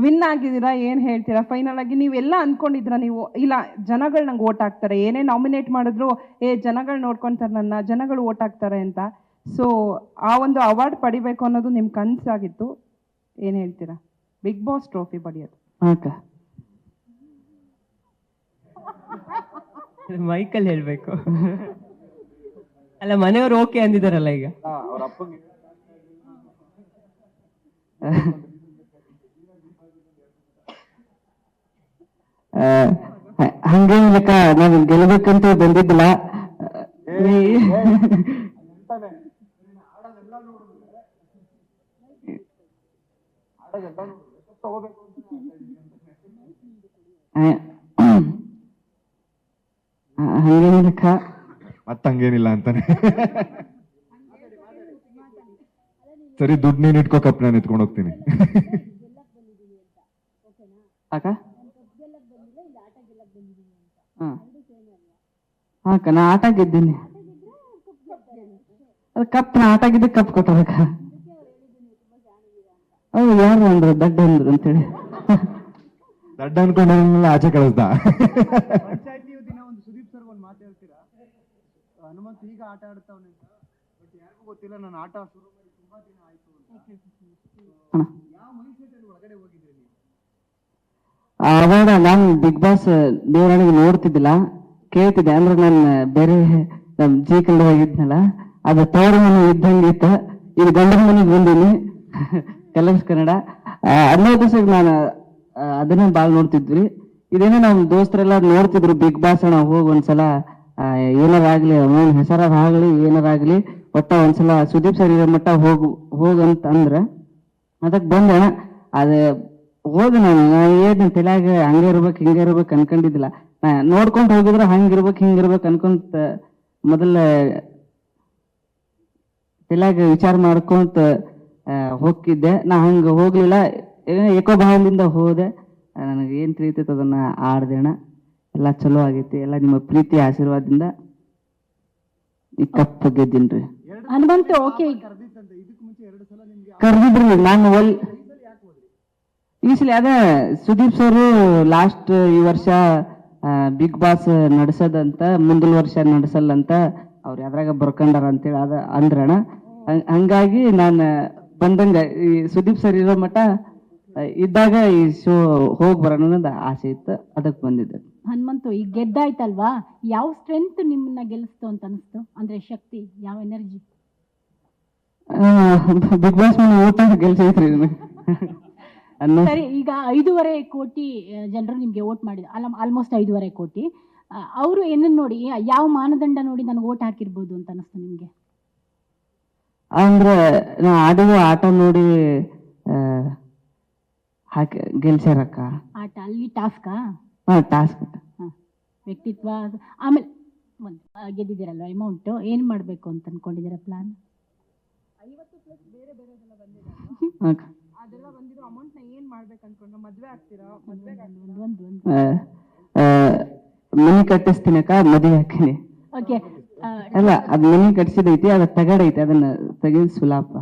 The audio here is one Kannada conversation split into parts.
ವಿನ್ ಆಗಿದ್ದೀರಾ, ಏನು ಹೇಳ್ತೀರಾ? ಫೈನಲ್ ಆಗಿ ನೀವೆಲ್ಲ ಅಂದ್ಕೊಂಡಿದ್ದೀರಾ ನೀವು, ಇಲ್ಲ ಜನಗಳು ನಂಗೆ ಓಟ್ ಹಾಕ್ತಾರೆ, ಏನೇ ನಾಮಿನೇಟ್ ಮಾಡಿದ್ರು ಜನಗಳು ನೋಡ್ಕೊತಾರೆ ನನ್ನ, ಜನಗಳು ಓಟ್ ಹಾಕ್ತಾರೆ ಅಂತ. ಸೊ ಆ ಒಂದು ಅವಾರ್ಡ್ ಪಡಿಬೇಕು ಅನ್ನೋದು ನಿಮ್ಮ ಕನಸಾಗಿತ್ತು, ಏನು ಹೇಳ್ತೀರಾ? ಬಿಗ್ ಬಾಸ್ ಟ್ರೋಫಿ ಪಡೆಯೋದು. ಮೈಕಲ್ ಹೇಳ್ಬೇಕು. ಅಲ್ಲ, ಮನೆಯವರು ಓಕೆ ಅಂದಿದಾರಲ್ಲ ಈಗ. ಹಂಗೇನಿಲ್ಲಕ್ಕ, ನಾವು ಗೆಲ್ಬೇಕಂತ ಬಂದಿದ್ದಿಲ್ಲ. ಹಂಗೇನಿಲ್ಲಕ್ಕ, ಮತ್ತ ಹಂಗೇನಿಲ್ಲ ಅಂತಾನೆ. ಸರಿ, ದುಡ್ಡು ನೀನ್ ಇಟ್ಕೋ, ಕಪ್ ನಾನು ಎತ್ಕೊಂಡು ಹೋಗ್ತೀನಿ. ಅಕ್ಕ ಅಕ್ಕ, ನಾ ಆಟ ಗೆದ್ದೀನಿ. ಅದು ಕಪ್, ನಾ ಆಟ ಗೆದ್ದ ಕಪ್ ಕೊಟ್ಟರಕ್ಕ. ಅವ್ರು ಯಾರು ಅಂದ್ರು ದಡ್ಡ ಅಂದ್ರು ಅಂತೇಳಿ ದಡ್ಡ ಅನ್ಕೊಂಡ ಆಚೆ ಕಳಿಸ್ದ. ಸುದೀಪ್ ಸರ್ ಒಂದು ಮಾತು ಹೇಳ್ತೀರಾ? ಹನುಮಂತ್ ಈಗ ಆಟ ಆಡ್ತಾವನೆ ಅಂತ, ಬಟ್ ಯಾರಿಗೂ ಗೊತ್ತಿಲ್ಲ ನಾನು ಆಟ ಶುರು ಮಾಡಿ ತುಂಬಾ ದಿನ ಆಯ್ತು ಅಂತ. ಯಾವ ಮೈಂಡ್ಸೆಟ್ ಅಲ್ಲಿ ಒಳಗಡೆ ಹೋಗಿದ್ರಿ ನೀವು? ಅವಾಗ ನಾನು ಬಿಗ್ ಬಾಸ್ ದೇವರಾಣಿಗೆ ನೋಡ್ತಿದ್ದಿಲ್ಲ, ಕೇಳ್ತಿದ್ದೆ. ಅಂದ್ರೆ ನಾನು ಬೇರೆ ನಮ್ ಜಿ ಕನ್ನಡ ಹೋಗಿದ್ನಲ್ಲ, ಅದು ತವರ ಮನೆ ಇದ್ದಂಗಿತ್ತ. ಈಗ ಗಂಡನ ಮನೆಗೆ ಬಂದೀನಿ, ಕಲರ್ಸ್ ಕನ್ನಡ. 15 ದಿವಸಕ್ಕೆ ನಾನು ಅದನ್ನ ಬಾಳ್ ನೋಡ್ತಿದ್ವಿ. ಇದೇನೋ ನಮ್ ದೋಸ್ತರೆಲ್ಲ ನೋಡ್ತಿದ್ರು ಬಿಗ್ ಬಾಸ್. ನಾವು ಹೋಗಿ ಒಂದ್ಸಲ ಏನಾರಾಗ್ಲಿ, ಅವನ ಹೆಸರಾಗ್ಲಿ ಏನಾರಾಗ್ಲಿ, ಒಟ್ಟ ಒಂದ್ಸಲ ಸುದೀಪ್ ಸರ್ ಇರೋ ಮಟ್ಟ ಹೋಗಂತ ಅಂದ್ರ ಅದಕ್ ಬಂದ. ಅದ ಹೋದ ನಾನು ಏನ್ ತಲೆಯಾಗ ಹಂಗೆ ಇರ್ಬೇಕು ಹಿಂಗೆ ಇರ್ಬೇಕು ಅನ್ಕೊಂಡಿದ್ದಿಲ್ಲ. ನೋಡ್ಕೊಂಡ್ ಹೋಗಿದ್ರ ಹಿಂಗಿರ್ಬೇಕು ಅನ್ಕೊಂತ ಮೊದಲ ತಲೆಯಾಗ ವಿಚಾರ ಮಾಡ್ಕೊಂತ ಹೋಗಿದ್ದೆ. ನಾ ಹಂಗ ಹೋಗ್ಲಿಲ್ಲ, ಏಕೋಭಾವದಿಂದ ಹೋದೆ. ನನಗೆ ಏನ್ ತಿಳಿತೈತೆ ಅದನ್ನ ಆಡ್ದೇಣ. ಎಲ್ಲ ಚಲೋ ಆಗೈತಿ, ಎಲ್ಲ ನಿಮ್ಮ ಪ್ರೀತಿ ಆಶೀರ್ವಾದದಿಂದ ಈ ಕಪ್ ಗೆದ್ದೀನ್ರಿ. ಹನುಮಂತ ಓಕೆ ಕರ್ದಿದ್ರಿ ನಾನು ಈ ಸಲ ಅದ ಸುದೀಪ್ ಸರ್ ಲಾಸ್ಟ್ ಈ ವರ್ಷ ಬಿಗ್ ಬಾಸ್ ನಡೆಸದಂತ, ಮುಂದಿನ ವರ್ಷ ನಡೆಸಲ್ಲಂತ ಅವ್ರು ಯಾವ್ದ್ರಾಗ ಬರ್ಕೊಂಡಾರ ಅಂತೇಳಿ ಅದ ಅಂದ್ರಣ. ಹಂಗಾಗಿ ನಾನು ಬಂದಂಗ ಈ ಸುದೀಪ್ ಸರ್ ಇರೋ ಮಟ್ಟ ಇದ್ದಾಗ ಈ ಶೋ ಹೋಗಿ ಬರೋಣ ಅನ್ನೋದು ಆಸೆ ಇತ್ತು, ಅದಕ್ಕೆ ಬಂದಿದ್ದೆ. ಹನುಮಂತು, ಈಗ ಗೆದ್ದಾಯ್ತಲ್ವಾ, ಯಾವ ಸ್ಟ್ರೆಂತ್ ನಿಮ್ಮನ್ನ ಗೆಲ್ಲಿಸ್ತು ಅಂತ ಅನಿಸ್ತು? ಅಂದ್ರೆ ಶಕ್ತಿ, ಯಾವ ಎನರ್ಜಿ? ಬಿಗ್ ಬಾಸ್ ಊಟ ಗೆಲ್ಸೈತ್ರಿ ಸರಿ, ಈಗ 5.5 ಕೋಟಿ ಜನರು ನಿಮ್ಗೆ ವೋಟ್ ಮಾಡಿದ, ಆಲ್ಮೋಸ್ಟ್ 5.5 ಕೋಟಿ. ಅವರು ಏನನ್ನ ನೋಡಿ, ಯಾವ ಮಾನದಂಡ ನೋಡಿ ನನಗೆ ವೋಟ್ ಹಾಕಿರ್ಬೋದು ಅಂತ ಅನಿಸ್ತು ನಿಮ್ಗೆ? ಅಂದ್ರೆ ನಾ ಆಡುವ ಆಟ ನೋಡಿ ಹಾಕಿ ಗೆಲ್ಸ್ಯಾರಕ್ಕ. ಆಟ ಅಲ್ಲಿ ಟಾಸ್ಕಾ? ಟಾಸ್ಕ್. ವ್ಯಕ್ತಿತ್ವ. ಆಮೇಲೆ ಗೆದ್ದಿದ್ದೀರಲ್ವ, ಅಮೌಂಟ್ ಏನ್ ಮಾಡ್ಬೇಕು ಅಂತ ಅನ್ಕೊಂಡಿದ್ದೀರಾ ಪ್ಲಾನ್? 50+ ಬೇರೆ ಬೇರೆದೆಲ್ಲ ಬಂದಿದೆ, ಅದೆಲ್ಲ ಬಂದಿರೋ ಅಮೌಂಟ್ ನ ಏನ್ ಮಾಡ್ಬೇಕು ಅನ್ಕೊಂಡ್ರೆ? ಮದ್ವೆ ಆಗ್ತೀರಾ? ಮನಿ ಕಟ್ಟಿಸ್ತೀನಕ್ಕ, ಮದುವೆ ಹಾಕಿನಿ. ಓಕೆ, ಅಲ್ಲ ಅದ್ ಮನಿ ಕಟ್ಸಿದೈತಿ, ಅದ ತಗಡೈತಿ, ಅದನ್ನ ತೆಗೆದು ಸುಲಾಪ.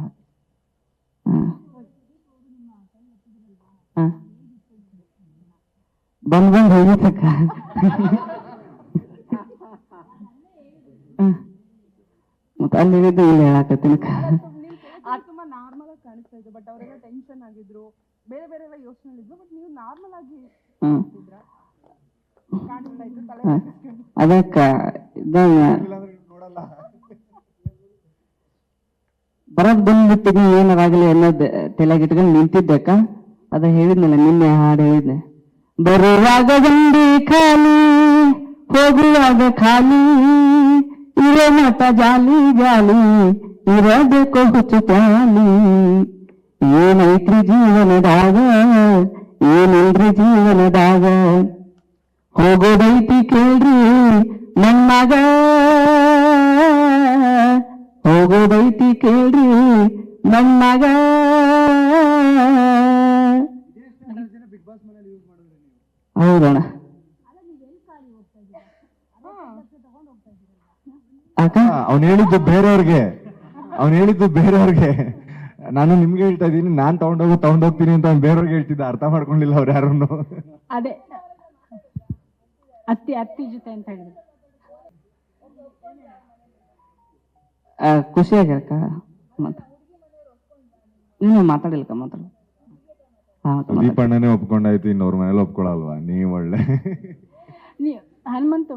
ಬಂದ್ ಹೋಗಿತ್ತಕ್ಕ. ಮತ್ತ ಅಲ್ಲಿ ಹೇಳಿದ್ದು ಇಲ್ಲಿ ಹೇಳಾಕತ್ತೀನಕ್ಕ. ತುಂಬಾ ನಾರ್ಮಲ್ ಆಗಿ ಕಾಣಿಸ್ತಾ ಇದ್ರು, ಬಟ್ ಅವರೆಲ್ಲ ಟೆನ್ಷನ್ ಆಗಿದ್ರು, ಬೇರೆ ಬೇರೆ ಎಲ್ಲ ಯೋಚನೆ ಇದ್ರು, ಬಟ್ ನೀವು ನಾರ್ಮಲ್ ಆಗಿ ಕಾಣಿಸ್ತಾ ಇದ್ರು. ಅದಕ್ಕ ಬರದ್ ಬಂದ್ಬಿಟ್ಟಿದ್ನಿ, ಏನಾರಾಗಲಿ ಅನ್ನೋದು ತಲೆಗೆ ಇಟ್ಕೊಂಡು ನಿಂತಿದ್ದಕ್ಕ. ಅದ ಹೇಳಿದ್ನಲ್ಲ ನಿನ್ನೆ ಹಾಡು ಹೇಳಿದ್ನೆ. ಬರುವಾಗ ಬಂದಿ ಖಾಲಿ, ಹೋಗುವಾಗ ಖಾಲಿ, ಇರೋ ಮತ ಜಾಲಿ ಜಾಲಿ, ಇರಬೇಕು ಹುಚ್ಚು ಪ್ರಾಣಿ. ಏನೈತ್ರಿ ಜೀವನದಾಗ, ಏನಿಲ್ರಿ ಜೀವನದಾಗ, ಹೋಗೋದೈತಿ ಕೇಳ್ರಿ ನನ್ನಾಗ, ಹೋಗೋದೈತಿ ಕೇಳ್ರಿ ನನ್ನಾಗ. ಹೌದಣ್ಣ ಅವನ್ ಹೇಳಿದ್ದು ಬೇರೆಯವ್ರಿಗೆ, ನಾನು ನಿಮ್ಗೆ ಹೇಳ್ತಾ ಇದ್ದೀನಿ, ನಾನ್ ತಗೊಂಡೋಗ್ತೀನಿ ಅಂತ ಅವ್ನು ಬೇರೆಯವ್ರಿಗೆ ಹೇಳ್ತಿದ್ದ, ಅರ್ಥ ಮಾಡ್ಕೊಂಡಿಲ್ಲ ಅವ್ರು ಯಾರನ್ನು. ಅದೇ ಅತ್ತಿ ಜೊತೆ ಅಂತ ಹೇಳಿದ್ರು. ಖುಷಿ ಆಗ್ಯಾಕ ಮತ್ತ ನೀನು ಮಾತಾಡಿಲ್ಕ ಮಾತಾಡ. ದೀಪಣ್ಣನೇ ಒಪ್ಕೊಂಡಾಯ್ತು, ಇನ್ನವ್ರ ಮನೇಲಿ ಒಪ್ಕೊಳಲ್ವಾ? ನೀವ್ ಒಳ್ಳೆ ಹನುಮಂತು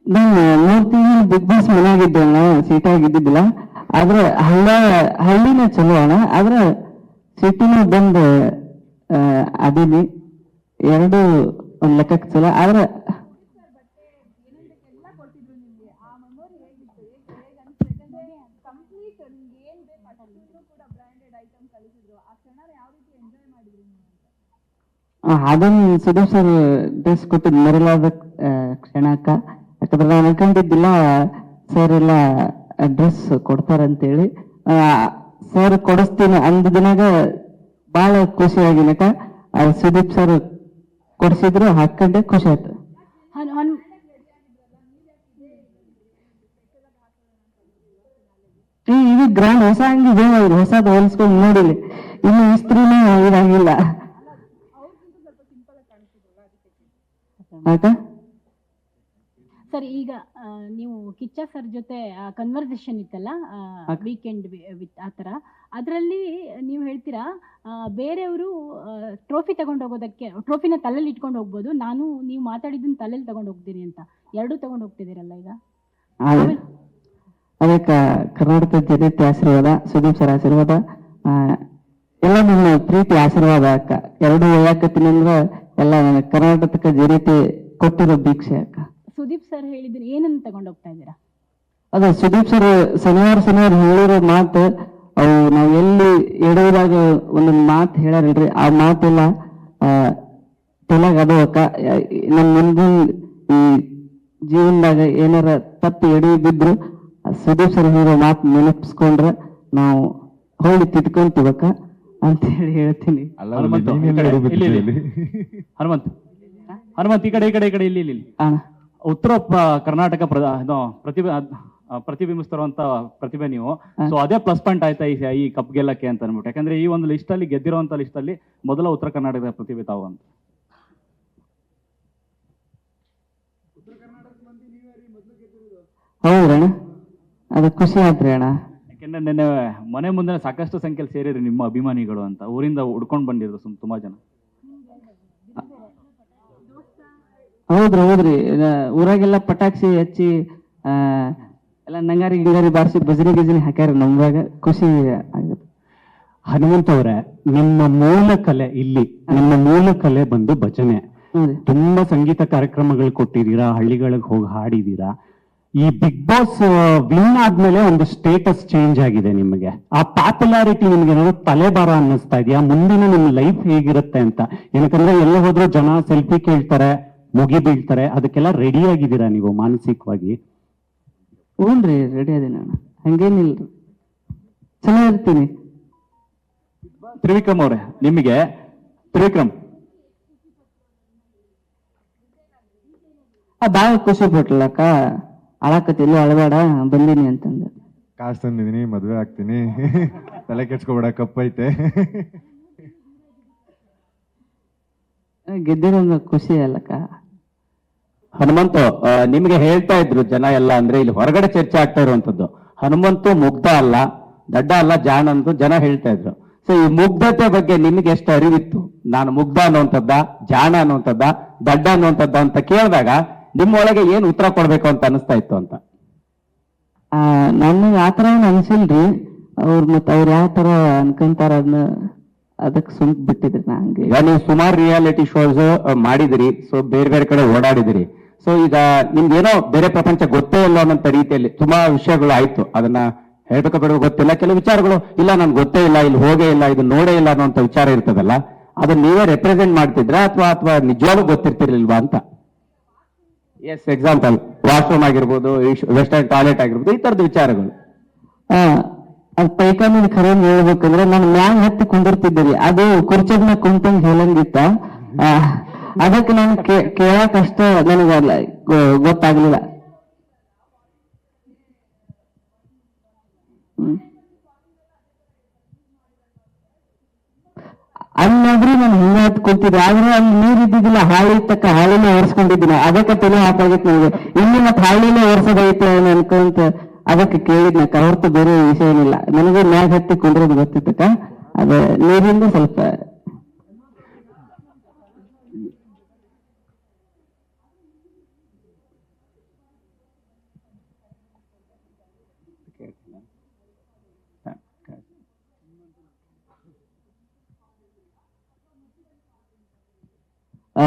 ನಾನು 3 ತಿಂಗಳು ಬಿಗ್ ಬಾಸ್ ಮನೆಯಾಗಿದ್ದೆ ಅಣ್ಣ, ಸೀಟಾಗಿದ್ದಿದ್ದಿಲ್ಲ. ಆದ್ರೆ ಹಳ್ಳಿನ ಚಲೋ ಅಣ್ಣ, ಆದ್ರೆ ಸಿಟಿನ ಬಂದು ಅದೀನಿ, ಎರಡು ಒಂದ್ ಲೆಕ್ಕಕ್ಕೆ ಚಲೋ. ಆದ್ರೆ ಅದನ್ನ ಸುದೀಪ್ ಸರ್ ಡ್ರೆಸ್ ಕೊಟ್ಟಿದ್ ಮರಲಾದ ಕ್ಷಣಕ್ಕ. ಯಾಕಂದ್ರೆ ನಾನು ಅನ್ಕೊಂಡಿದ್ದಿಲ್ಲ ಸರ್ ಎಲ್ಲ ಡ್ರೆಸ್ ಕೊಡ್ತಾರಂತೇಳಿ. ಸರ್ ಕೊಡಿಸ್ತೀನಿ ಅಂದ ದಿನಾಗ ಬಹಳ ಖುಷಿ ಆಗಿನಕ. ಸುದೀಪ್ ಸರ್ ಕೊಡ್ಸಿದ್ರು, ಹಾಕೊಂಡೆ, ಖುಷಿ ಆಯ್ತು. ಇದು ಗ್ರ್ಯಾಂಡ್ ಹೊಸ ಅಂಗಿ ಹೊಸದು ಹೋಲಿಸ್ಕೊಂಡು ನೋಡಿಲಿ, ಇನ್ನು ಇಸ್ತ್ರಿನೂ ಇದಾಗಿಲ್ಲ. ಆಯ್ತಾ ಸರ್, ಈಗ ನೀವು ಕಿಚ್ಚ ಸರ್ ಜೊತೆ ಕನ್ವರ್ಸೇಷನ್ ಇತ್ತಲ್ಲ ವೀಕೆಂಡ್ ವಿತ್ ಆ ಥರ, ಅದರಲ್ಲಿ ನೀವು ಹೇಳ್ತೀರಾ ಬೇರೆಯವರು ಟ್ರೋಫಿ ತಗೊಂಡು ಹೋಗೋದಕ್ಕೆ, ಟ್ರೋಫಿನ ತಲೆಯಲ್ಲಿ ಇಟ್ಕೊಂಡು ಹೋಗ್ಬೋದು, ನೀವು ಮಾತಾಡಿದ್ದನ್ನ ತಲೆಯಲ್ಲಿ ತಗೊಂಡು ಹೋಗ್ತೀನಿ ಅಂತ, ಎರಡೂ ತಗೊಂಡು ಹೋಗ್ತಿದ್ದೀರಲ್ಲ ಈಗ. ಅದಕ್ಕೆ ಕರ್ನಾಟಕದ ಜನತೆ ಆಶೀರ್ವಾದ, ಸುದೀಪ್ ಸರ್ ಆಶೀರ್ವಾದ, ಎಲ್ಲ ನನ್ನ ಪ್ರೀತಿ ಆಶೀರ್ವಾದ ಅಕ್ಕ. ಎರಡು ಯಾಕತ್ತೀನಿ ಅಂದ್ರೆ ಎಲ್ಲ ನನ್ನ ಕರ್ನಾಟಕ ಜನತೆ ಕೊಟ್ಟಿರೋ ಭಿಕ್ಷೆ ಅಕ್ಕ. ಸುದೀಪ್ ಸರ್ ಹೇಳಿದ್ದೀನಿ ಏನನ್ನ ತಗೊಂಡು ಹೋಗ್ತಾ ಇದ್ದೀರಾ? ಅದ ಸುದೀಪ್ ಸರ್ ಶನಿವಾರ ಹೇಳಿರೋ ಮಾತು, ಅವು ನಾವು ಎಲ್ಲಿ ಎಡುವುದಾಗ ಒಂದೊಂದು ಮಾತು ಹೇಳ್ಯಾರಲ್ರಿ, ಆ ಮಾತೆಲ್ಲ ತಲೆಗ ಅದು ಅಕ್ಕ. ನಮ್ಮ ಮುಂದಿನ ಈ ಜೀವನದಾಗ ಏನಾರ ತಪ್ಪು ಎಡಿ ಬಿದ್ರು ಸುದೀಪ್ ಸರ್ ಹೇಳಿರೋ ಮಾತು ನೆನಪಿಸ್ಕೊಂಡ್ರೆ ನಾವು ಹೋಗಿ ತಿದ್ಕೊಂತೀವಕ್ಕ ಅಂತ ಹೇಳಿ ಹೇಳ್ತೀನಿ. ಹನುಮಂತ್ ಈ ಕಡೆ ಇಲ್ಲಿ ಉತ್ತರ ಕರ್ನಾಟಕ ಪ್ರತಿಬಿಂಬಿಸ್ತಿರುವಂತ ಪ್ರತಿಭೆ ನೀವು. ಸೊ ಅದೇ ಪ್ಲಸ್ ಪಾಯಿಂಟ್ ಆಯ್ತಾ ಈ ಕಪ್ ಗೆಲ್ಲಕ್ಕೆ ಅಂತ ಅನ್ಬಿಟ್ಟು? ಯಾಕಂದ್ರೆ ಈ ಒಂದು ಲಿಸ್ಟ್ ಅಲ್ಲಿ ಗೆದ್ದಿರುವಂತ ಲಿಸ್ಟ್ ಅಲ್ಲಿ ಮೊದಲ ಉತ್ತರ ಕರ್ನಾಟಕದ ಪ್ರತಿಭೆ ತಾವು ಅಂತ. ಹೌದಣ್ಣ, ಅದು ಖುಷಿ ಆತ್ರಿ ಅಣ್ಣ. ಯಾಕೆಂದ್ರೆ ನಿನ್ನೆ ಮನೆ ಮುಂದೆ ಸಾಕಷ್ಟು ಸಂಖ್ಯೆಯಲ್ಲಿ ಸೇರಿರಿ ನಿಮ್ಮ ಅಭಿಮಾನಿಗಳು ಅಂತ, ಊರಿಂದ ಹುಡ್ಕೊಂಡ್ ಬಂದಿದ್ರು ತುಂಬಾ ಜನ. ಹೌದ್ರಿ ಊರಾಗೆಲ್ಲ ಪಟಾಕ್ಷಿ ಹಚ್ಚಿ ಎಲ್ಲ ನಂಗಾರಿ ಗಿಂಗಾರಿ ಬಾರಿಸಿ ಬಜರಿ ಗಿಜರಿ ಹಾಕ್ಯಾರ. ನಮ್ದಾಗ ಖುಷಿ ಆಗುತ್ತೆ. ಹನುಮಂತ ಅವರೇ, ನಿಮ್ಮ ಮೂಲ ಕಲೆ ಇಲ್ಲಿ, ನಿಮ್ಮ ಮೂಲ ಕಲೆ ಬಂದು ಭಜನೆ. ತುಂಬಾ ಸಂಗೀತ ಕಾರ್ಯಕ್ರಮಗಳು ಕೊಟ್ಟಿದ್ದೀರಾ, ಹಳ್ಳಿಗಳಿಗೆ ಹೋಗಿ ಹಾಡಿದೀರಾ. ಈ ಬಿಗ್ ಬಾಸ್ ವಿನ್ ಆದ್ಮೇಲೆ ಒಂದು ಸ್ಟೇಟಸ್ ಚೇಂಜ್ ಆಗಿದೆ ನಿಮಗೆ. ಆ ಪಾಪ್ಯುಲಾರಿಟಿ ನಿಮ್ಗೆ ಏನಾದ್ರು ತಲೆಬಾರ ಅನ್ನಿಸ್ತಾ ಇದೆಯಾ? ಮುಂದಿನ ನಿಮ್ ಲೈಫ್ ಹೇಗಿರುತ್ತೆ ಅಂತ? ಏನಕ್ಕಂದ್ರೆ ಎಲ್ಲ ಹೋದ್ರು ಜನ ಸೆಲ್ಫಿ ಕೇಳ್ತಾರೆ, ಮುಗಿ ಬೀಳ್ತಾರೆ, ಅದಕ್ಕೆಲ್ಲ ರೆಡಿ ಆಗಿದ್ದೀರಾ ನೀವು ಮಾನಸಿಕವಾಗಿ? ಹ್ಞೂನ್ರಿ, ರೆಡಿ ಅದೀನಿ ಅಣ್ಣ, ಹಂಗೇನಿಲ್ರಿ, ಚೆನ್ನಾಗಿರ್ತೀನಿ. ತ್ರಿವಿಕ್ರಮ್ ಅವ್ರೆ, ನಿಮಗೆ ತ್ರಿವಿಕ್ರಮ್ ಬಾಳ ಖುಷಿ ಪಟ್ಲಕ್ಕ. ಅಳಕತ್ತಿಲ್ಲ, ಅಳಬೇಡ, ಬಂದೀನಿ ಅಂತಂದ. ಕಾಸು ತಂದಿದ್ದೀನಿ, ಮದ್ವೆ ಆಗ್ತೀನಿ, ತಲೆ ಕೆಡ್ಸ್ಕೊಬೇಡ, ಕಪ್ಪೈತೆ. ಗೆದ್ದಿರೋಂಗ ಖುಷಿ ಅಲ್ಲಕ್ಕ. ಹನುಮಂತು, ನಿಮ್ಗೆ ಹೇಳ್ತಾ ಇದ್ರು ಜನ ಎಲ್ಲ, ಅಂದ್ರೆ ಇಲ್ಲಿ ಹೊರಗಡೆ ಚರ್ಚೆ ಆಗ್ತಾ ಇರುವಂತದ್ದು, ಹನುಮಂತು ಮುಗ್ಧ ಅಲ್ಲ, ದಡ್ಡ ಅಲ್ಲ, ಜಾಣ ಅಂತ ಜನ ಹೇಳ್ತಾ ಇದ್ರು. ಸೊ ಈ ಮುಗ್ಧತೆ ಬಗ್ಗೆ ನಿಮ್ಗೆ ಎಷ್ಟು ಅರಿವಿತ್ತು? ನಾನು ಮುಗ್ಧ ಅನ್ನುವಂಥದ್ದ, ಜಾಣ ಅನ್ನುವಂಥದ್ದ, ದಡ್ಡ ಅನ್ನುವಂಥದ್ದ ಅಂತ ಕೇಳಿದಾಗ ನಿಮ್ಮೊಳಗೆ ಏನ್ ಉತ್ತರ ಕೊಡ್ಬೇಕು ಅಂತ ಅನಿಸ್ತಾ ಇತ್ತು ಅಂತ? ನನಗೆ ಆತರ ಏನು ಅನ್ಸಿಲ್ರಿ. ಅವ್ರು ಯಾವ ತರ ಅನ್ಕೊಂತಾರ ಅದನ್ನ ಅದಕ್ಕೆ ಸುಮ್ಕ್ ಬಿಟ್ಟಿದ್ರಿ. ನಂಗೆ ಈಗ ನೀವು ಸುಮಾರು ರಿಯಾಲಿಟಿ ಶೋಸ್ ಮಾಡಿದಿರಿ, ಸೊ ಬೇರೆ ಬೇರೆ ಕಡೆ ಓಡಾಡಿದಿರಿ. ಸೊ ಈಗ ನಿಮ್ಗೇನೋ ಬೇರೆ ಪ್ರಪಂಚ ಗೊತ್ತೇ ಇಲ್ಲ ಅನ್ನೋಂಥ ರೀತಿಯಲ್ಲಿ ತುಂಬಾ ವಿಷಯಗಳು ಆಯ್ತು. ಅದನ್ನ ಹೇಳ್ಬೇಕು ಬಿಡಬೇಕು ಗೊತ್ತಿಲ್ಲ, ಕೆಲವು ವಿಚಾರಗಳು ಇಲ್ಲ ನನ್ಗೆ ಗೊತ್ತೇ ಇಲ್ಲ, ಇಲ್ಲಿ ಹೋಗೇ ಇಲ್ಲ, ಇದು ನೋಡೇ ಇಲ್ಲ ಅನ್ನೋಂಥ ವಿಚಾರ ಇರ್ತದಲ್ಲ, ಅದನ್ನ ನೀವೇ ರೆಪ್ರೆಸೆಂಟ್ ಮಾಡ್ತಿದ್ರ ಅಥವಾ ನಿಜವಾಗ್ಲೂ ಗೊತ್ತಿರ್ತಿರ್ಲಿಲ್ವಾ ಅಂತ? ಎಸ್, ಎಕ್ಸಾಂಪಲ್ ವಾಶ್ರೂಮ್ ಆಗಿರ್ಬೋದು, ವೆಸ್ಟರ್ನ್ ಟಾಯ್ಲೆಟ್ ಆಗಿರ್ಬೋದು, ಈ ತರದ ವಿಚಾರಗಳು. ಅದು ಪೈಖಾನೆ ಖರೆ ಹೇಳ್ಬೇಕಂದ್ರೆ ನಾನು ಮ್ಯಾಗ ಹತ್ತಿ ಕುಂದಿರ್ತಿದ್ದೆ, ಅದು ಕುರ್ಚದ್ನ ಕುಂತಂಗ್ ಹೇಳಂಗಿತ್ತ. ಅದಕ್ಕೆ ನಾನು ಕೇಳಕ್ ಅಷ್ಟ ನನಗೆ ಗೊತ್ತಾಗ್ಲಿಲ್ಲ. ಅಲ್ಲಾದ್ರೂ ನಾನು ಹಿಂಗಾತ್ ಕೂತಿದ್ದೆ, ಆದ್ರೆ ಅಲ್ಲಿ ನೀರ್ ಇದ್ದಿದ್ದಿಲ್ಲ, ಹಾಳಿ ತಕ್ಕ ಹಾಳಿನೇ ಓಡಿಸ್ಕೊಂಡಿದ್ದೀನಿ. ಅದಕ್ಕೆ ತಲೆ ಹಾಕಾಗಿತ್ತು ನನಗೆ, ಇಲ್ಲಿ ಮತ್ತೆ ಹಾಳಿನೇ ಓಡಿಸೋದೈತೆ ಅನ್ಕೊಂತ ಅದಕ್ಕೆ ಕೇಳಿದ್ನಕ್ಕ, ಹೊರತು ಬೇರೆ ವಿಷಯ ಏನಿಲ್ಲ. ನನಗೆ ಮ್ಯಾಗ ಹತ್ತಿ ಕೊಂಡ್ರದು ಗೊತ್ತಿತ್ತಕ್ಕ, ಅದ ನೀರಿಂದ ಸ್ವಲ್ಪ ಆ,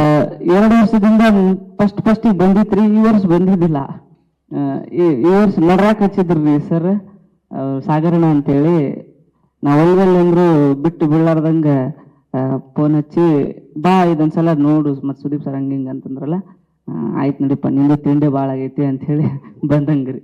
2 ವರ್ಷದಿಂದ ಫಸ್ಟ್ ಬಂದಿತ್ರಿ, ಈ ವರ್ಷ ಬಂದಿದ್ದಿಲ್ಲ. ಈ ವರ್ಷ ನಡ್ರಾಕ್ ಹಚ್ಚಿದ್ರಿ ಸರ್ ಸಾಗರಣ ಅಂತೇಳಿ, ನಾವೆಲ್ಲರಲ್ಲಿ ಅಂದ್ರು ಬಿಟ್ಟು ಬೀಳಾರ್ದಂಗ ಫೋನ್ ಹಚ್ಚಿ ಬಾ ಇದೊಂದ್ಸಲ ನೋಡು ಮತ್ ಸುದೀಪ್ ಸರ್ ಹಂಗ ಹಿಂಗ ಅಂತಂದ್ರಲ್ಲ. ಆಯ್ತು ನಡಿಪ್ಪ, ನಿಂದು ತಿಂಡಿ ಭಾಳ ಆಗೈತಿ ಅಂತ ಹೇಳಿ ಬಂದಂಗ್ರಿ.